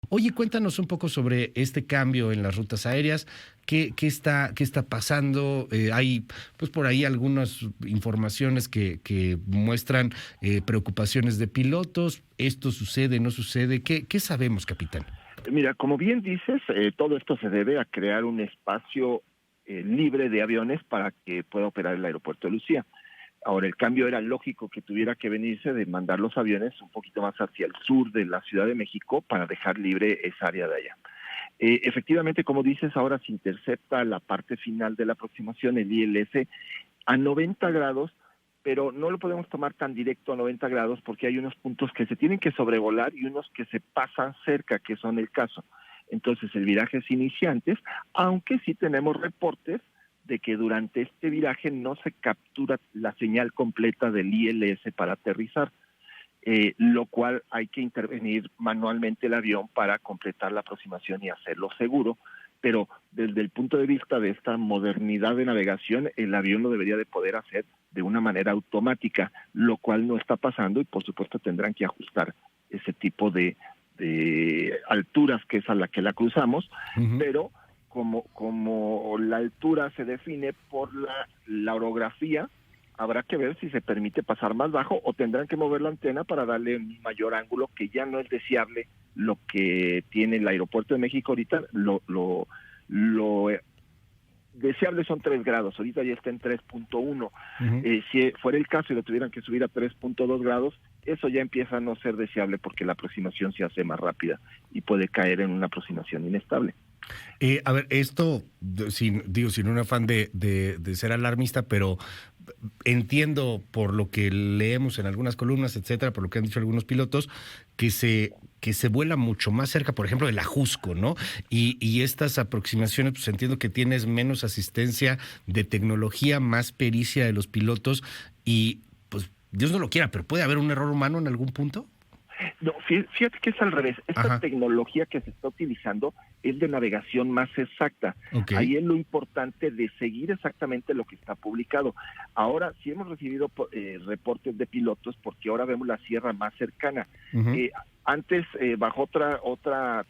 Oye, cuéntanos un poco sobre este cambio en las rutas aéreas. ¿Qué está pasando? Hay, pues, por ahí algunas informaciones que muestran preocupaciones de pilotos. ¿Esto sucede, no sucede? ¿Qué sabemos, capitán? Mira, como bien dices, todo esto se debe a crear un espacio libre de aviones para que pueda operar el aeropuerto de Lucía. Ahora, el cambio era lógico que tuviera que venirse de mandar los aviones un poquito más hacia el sur de la Ciudad de México para dejar libre esa área de allá. Efectivamente, como dices, ahora se intercepta la parte final de la aproximación, el ILS, a 90 grados, pero no lo podemos tomar tan directo a 90 grados porque hay unos puntos que se tienen que sobrevolar y unos que se pasan cerca, que son el caso. Entonces, el viraje es iniciantes, aunque sí tenemos reportes de que durante este viraje no se captura la señal completa del ILS para aterrizar, lo cual hay que intervenir manualmente el avión para completar la aproximación y hacerlo seguro, pero desde el punto de vista de esta modernidad de navegación, el avión lo debería de poder hacer de una manera automática, lo cual no está pasando y por supuesto tendrán que ajustar ese tipo de alturas que es a la que la cruzamos, Ujú. pero como la altura se define por la orografía, habrá que ver si se permite pasar más bajo o tendrán que mover la antena para darle un mayor ángulo, que ya no es deseable lo que tiene el aeropuerto de México ahorita. Lo deseable son 3 grados, ahorita ya está en 3.1. Ujú. Si fuera el caso y lo tuvieran que subir a 3.2 grados, eso ya empieza a no ser deseable porque la aproximación se hace más rápida y puede caer en una aproximación inestable. A ver, esto, sin un afán de ser alarmista, pero entiendo por lo que leemos en algunas columnas, etcétera, por lo que han dicho algunos pilotos, que se vuela mucho más cerca, por ejemplo, del Ajusco, ¿no? Y estas aproximaciones, pues entiendo que tienes menos asistencia de tecnología, más pericia de los pilotos y, pues, Dios no lo quiera, pero ¿puede haber un error humano en algún punto? No, fíjate que es al revés. Esta Ajá, tecnología que se está utilizando es de navegación más exacta. ok. Ahí es lo importante de seguir exactamente lo que está publicado. Ahora sí hemos recibido reportes de pilotos porque ahora vemos la sierra más cercana. Ujú. Eh, Antes, bajo otra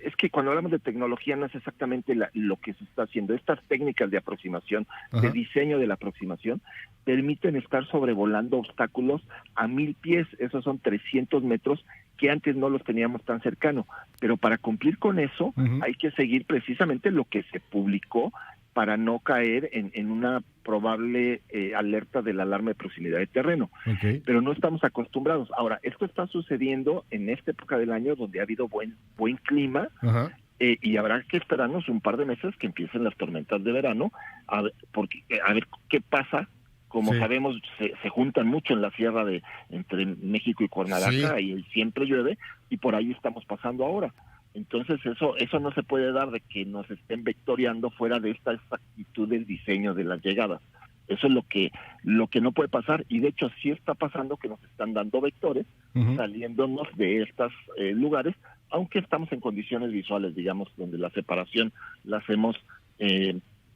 es que cuando hablamos de tecnología no es exactamente lo que se está haciendo. Estas técnicas de aproximación, de Ajá. diseño de la aproximación, permiten estar sobrevolando obstáculos a 1000 pies, esos son 300 metros que antes no los teníamos tan cercano. Pero para cumplir con eso Ujú. hay que seguir precisamente lo que se publicó para no caer en una probable alerta de la alarma de proximidad de terreno, Ok. pero no estamos acostumbrados. Ahora, esto está sucediendo en esta época del año donde ha habido buen clima, Ajá. y habrá que esperarnos un par de meses que empiecen las tormentas de verano, a ver qué pasa. Como Sí. sabemos, se juntan mucho en la sierra de entre México y Sí. Cuernavaca y siempre llueve, y por ahí estamos pasando ahora. Entonces eso no se puede dar de que nos estén vectoreando fuera de esta exactitud del diseño de las llegadas. Eso es lo que no puede pasar, y de hecho sí está pasando que nos están dando vectores Ujú. saliéndonos de estos lugares, aunque estamos en condiciones visuales, digamos, donde la separación la hacemos,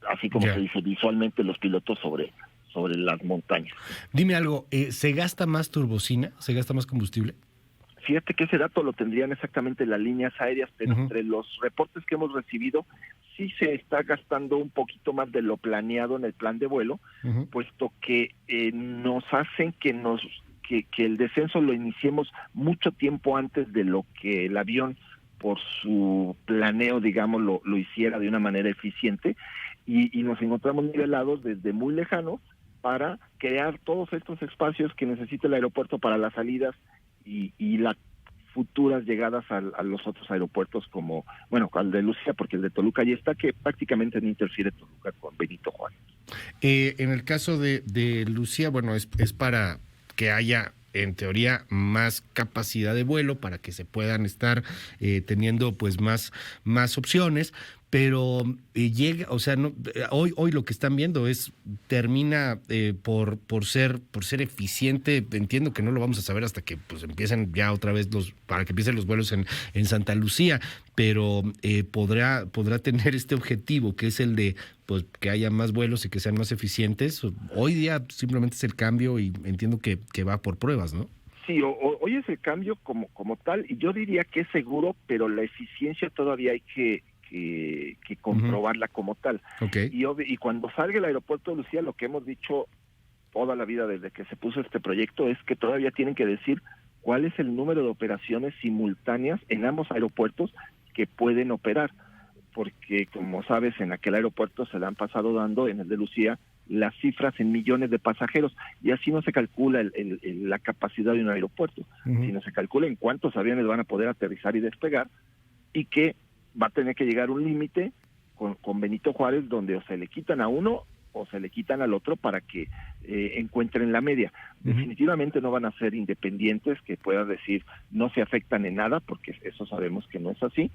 así como se Ya. dice visualmente, los pilotos sobre las montañas. Dime algo, ¿se gasta más turbocina? ¿Se gasta más combustible? Fíjate que ese dato lo tendrían exactamente las líneas aéreas, pero Ujú. entre los reportes que hemos recibido, sí se está gastando un poquito más de lo planeado en el plan de vuelo, Ujú. puesto que nos hacen que el descenso lo iniciemos mucho tiempo antes de lo que el avión, por su planeo, digamos, lo hiciera de una manera eficiente, y nos encontramos nivelados desde muy lejano para crear todos estos espacios que necesita el aeropuerto para las salidas y las futuras llegadas a los otros aeropuertos, como, bueno, al de Lucía, porque el de Toluca ya está, que prácticamente no interfiere Toluca con Benito Juárez. En el caso de Lucía, bueno, es para que haya, en teoría, más capacidad de vuelo, para que se puedan estar teniendo pues más opciones, pero llega, o sea, no, hoy lo que están viendo termina por ser eficiente. Entiendo que no lo vamos a saber hasta que pues empiecen ya otra vez para que empiecen los vuelos en Santa Lucía, pero podrá tener este objetivo, que es el de pues que haya más vuelos y que sean más eficientes. Hoy día simplemente es el cambio y entiendo que va por pruebas, ¿no? Sí, hoy es el cambio como tal, y yo diría que es seguro, pero la eficiencia todavía hay que comprobarla como tal. Okay. Y cuando salga el aeropuerto de Lucía, lo que hemos dicho toda la vida desde que se puso este proyecto es que todavía tienen que decir cuál es el número de operaciones simultáneas en ambos aeropuertos que pueden operar, porque como sabes, en aquel aeropuerto se le han pasado dando, en el de Lucía, las cifras en millones de pasajeros, y así no se calcula la capacidad de un aeropuerto, sino se calcula en cuántos aviones van a poder aterrizar y despegar, y que va a tener que llegar un límite con Benito Juárez, donde o se le quitan a uno o se le quitan al otro para que encuentren la media. Definitivamente no van a ser independientes, que puedas decir no se afectan en nada, porque eso sabemos que no es así,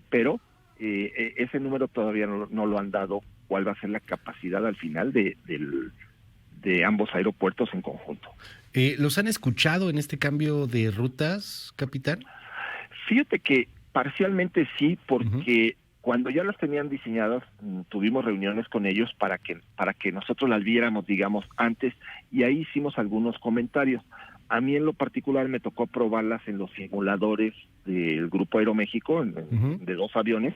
pero ese número todavía no lo han dado, cuál va a ser la capacidad al final de ambos aeropuertos en conjunto. ¿Los han escuchado en este cambio de rutas, capitán? Fíjate que parcialmente sí, porque cuando ya las tenían diseñadas, tuvimos reuniones con ellos para que nosotros las viéramos, digamos, antes, y ahí hicimos algunos comentarios. A mí en lo particular me tocó probarlas en los simuladores del Grupo Aeroméxico, de 2 aviones,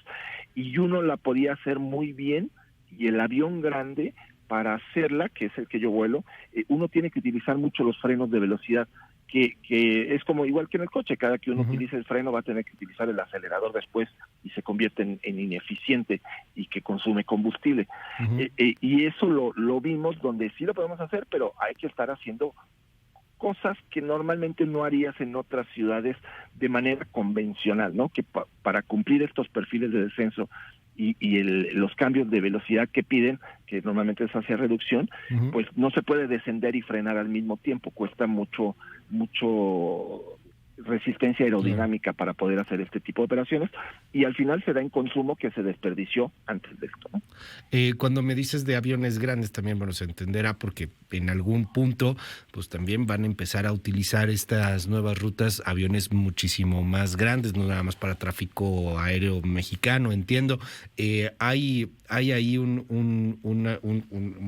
y uno la podía hacer muy bien, y el avión grande, para hacerla, que es el que yo vuelo, uno tiene que utilizar mucho los frenos de velocidad, que es como igual que en el coche, cada que uno utilice el freno va a tener que utilizar el acelerador después y se convierte en ineficiente y que consume combustible. Y eso lo vimos donde sí lo podemos hacer, pero hay que estar haciendo cosas que normalmente no harías en otras ciudades de manera convencional, ¿no? Que para cumplir estos perfiles de descenso y los cambios de velocidad que piden, que normalmente es hacia reducción, pues no se puede descender y frenar al mismo tiempo, cuesta mucho resistencia aerodinámica para poder hacer este tipo de operaciones, y al final se da en consumo que se desperdició antes de esto, ¿no? Cuando me dices de aviones grandes también, bueno, se entenderá porque en algún punto pues también van a empezar a utilizar estas nuevas rutas aviones muchísimo más grandes, no nada más para tráfico aéreo mexicano, entiendo. Hay ahí un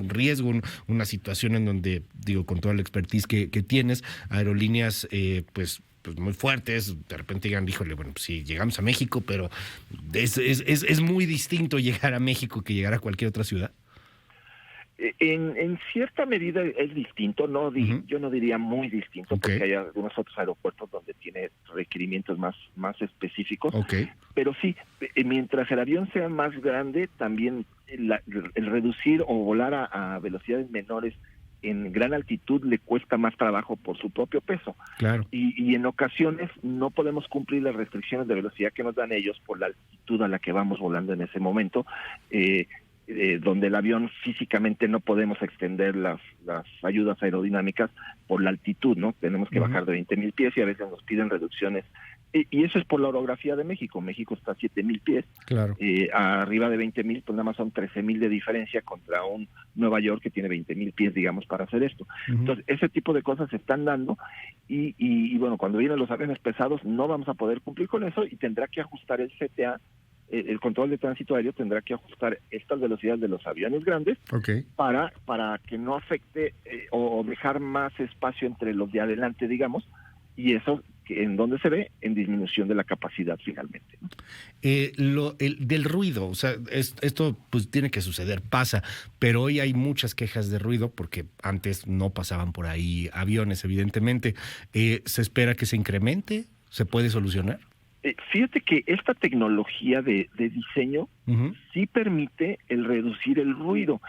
riesgo, una situación en donde, digo, con toda la expertise que tienes, aerolíneas pues muy fuertes, de repente digan, híjole, bueno, pues sí, llegamos a México, pero es muy distinto llegar a México que llegar a cualquier otra ciudad. En cierta medida es distinto, no yo no diría muy distinto, porque hay algunos otros aeropuertos donde tiene requerimientos más específicos, pero sí, mientras el avión sea más grande, también el reducir o volar a velocidades menores en gran altitud le cuesta más trabajo por su propio peso. Claro. Y en ocasiones no podemos cumplir las restricciones de velocidad que nos dan ellos por la altitud a la que vamos volando en ese momento, donde el avión físicamente no podemos extender las ayudas aerodinámicas por la altitud, ¿no? Tenemos que bajar de 20,000 pies y a veces nos piden reducciones. Y eso es por la orografía de México. México está a 7,000 pies. Claro. Arriba de 20,000, pues nada más son 13,000 de diferencia contra un Nueva York que tiene 20,000 pies, digamos, para hacer esto. Entonces, ese tipo de cosas se están dando y bueno, cuando vienen los aviones pesados no vamos a poder cumplir con eso y tendrá que ajustar el CTA, el control de tránsito aéreo tendrá que ajustar estas velocidades de los aviones grandes para que no afecte o dejar más espacio entre los de adelante, digamos, y eso en donde se ve en disminución de la capacidad finalmente, ¿no? Del ruido, o sea, esto pues tiene que suceder, pasa, pero hoy hay muchas quejas de ruido porque antes no pasaban por ahí aviones, evidentemente. ¿Se espera que se incremente? ¿Se puede solucionar? Fíjate que esta tecnología de diseño sí permite el reducir el ruido.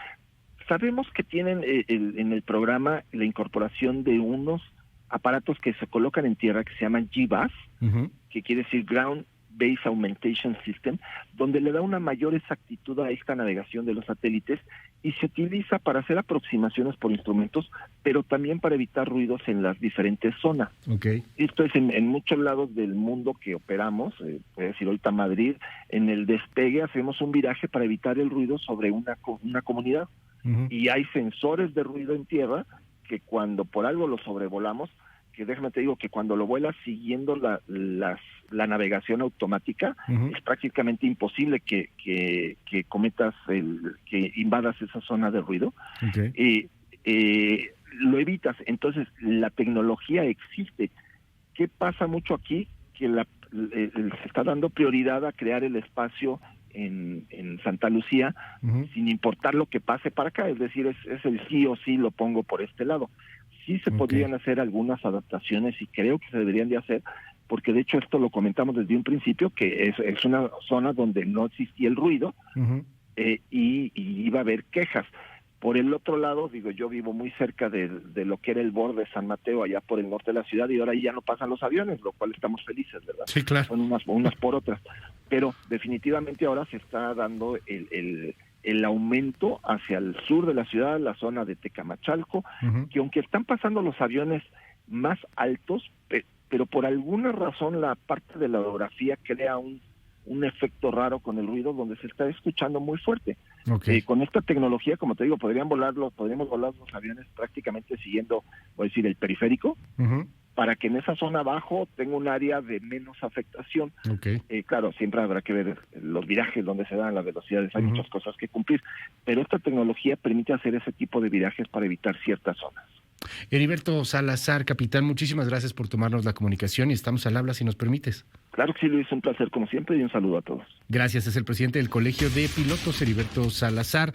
Sabemos que tienen en el programa la incorporación de unos aparatos que se colocan en tierra que se llaman GBAS, que quiere decir Ground Base Augmentation System, donde le da una mayor exactitud a esta navegación de los satélites y se utiliza para hacer aproximaciones por instrumentos, pero también para evitar ruidos en las diferentes zonas. Esto es en muchos lados del mundo que operamos, puede decir ahorita Madrid, en el despegue hacemos un viraje para evitar el ruido sobre una comunidad. Y hay sensores de ruido en tierra que cuando por algo lo sobrevolamos, que déjame te digo que cuando lo vuelas siguiendo la navegación automática, es prácticamente imposible que cometas que invadas esa zona de ruido. lo evitas. Entonces, la tecnología existe. ¿Qué pasa mucho aquí? Que se está dando prioridad a crear el espacio en Santa Lucía, sin importar lo que pase para acá, es decir, es el sí o sí lo pongo por este lado. Sí se podrían hacer algunas adaptaciones y creo que se deberían de hacer, porque de hecho esto lo comentamos desde un principio, que es una zona donde no existía el ruido y iba a haber quejas. Por el otro lado, digo, yo vivo muy cerca de lo que era el borde de San Mateo, allá por el norte de la ciudad, y ahora ahí ya no pasan los aviones, lo cual estamos felices, ¿verdad? Sí, claro. Son unas por otras. Pero definitivamente ahora se está dando el aumento hacia el sur de la ciudad, la zona de Tecamachalco, que aunque están pasando los aviones más altos, pero por alguna razón la parte de la orografía crea un efecto raro con el ruido donde se está escuchando muy fuerte. Con esta tecnología, como te digo, podríamos volar los aviones prácticamente siguiendo, voy a decir, el periférico, para que en esa zona abajo tenga un área de menos afectación. Claro, siempre habrá que ver los virajes, donde se dan las velocidades, hay muchas cosas que cumplir, pero esta tecnología permite hacer ese tipo de virajes para evitar ciertas zonas. Heriberto Salazar, capitán, muchísimas gracias por tomarnos la comunicación y estamos al habla si nos permites. Claro que sí, Luis, un placer como siempre y un saludo a todos. Gracias, es el presidente del Colegio de Pilotos, Heriberto Salazar.